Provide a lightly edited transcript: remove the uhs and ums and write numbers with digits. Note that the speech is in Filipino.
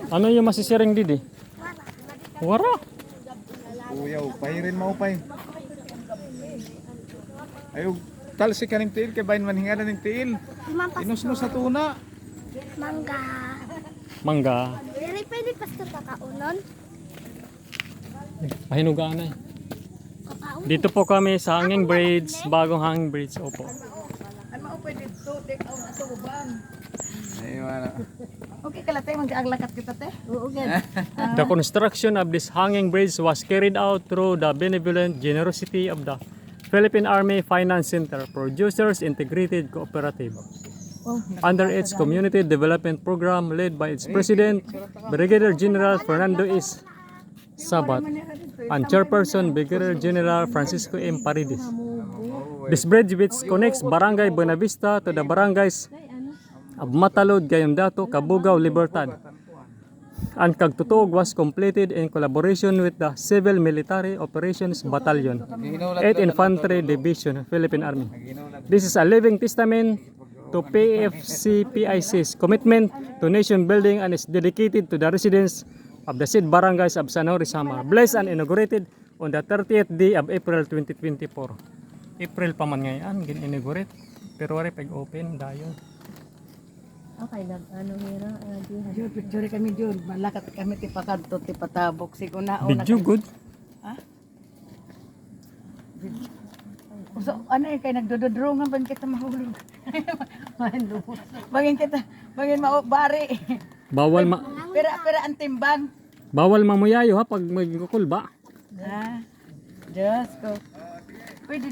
Ano yung masisiring didi? Wara. Uyaw, pahirin mo pay. Ayaw, talsi ka ng tiil, kaya bayan manhinga na ng tiil. Inus-nus sa tuna. Mangga. Mangga. Dili pwede pasto kakaunon. Mahinugaan eh. Kakaon. Dito po kami sa Hanging Bridge, bagong Hanging Bridge. Opo. Ay, wala. Okay kala tayo mag-aglakat kita te. Oo, gad. The construction of this hanging bridge was carried out through the benevolent generosity of the Philippine Army Finance Center Producers Integrated Cooperative. Under its community development program led by its president, Brigadier General Fernando S. Sabat, and chairperson Brigadier General Francisco M. Paredes. This bridge which connects Barangay Buenavista to the barangays of Matalod, Gayondato, Cabugao, Libertad, and Cagtutuog was completed in collaboration with the Civil Military Operations Battalion, 8th Infantry Division, Philippine Army. This is a living testament to PFCPIC's commitment to nation building and is dedicated to the residents of the said barangays of San Jose, Samar. Blessed and inaugurated on the 30th day of April 2024. April pa man ngayon, gin-inaugurate. Pero wari pag-open, dayon. Okay, ano hira, Jud, picture kami Jud, malakat kami ti pakadto ti patabok siguna Video good. Ha? So, ano yung kay nagdododrongan ban kita mahulog. Bangin bari. Bawal Pera ang timbang. bawal mamuyayo ha pag magkukulba. Ha? Diyos ko. Pwede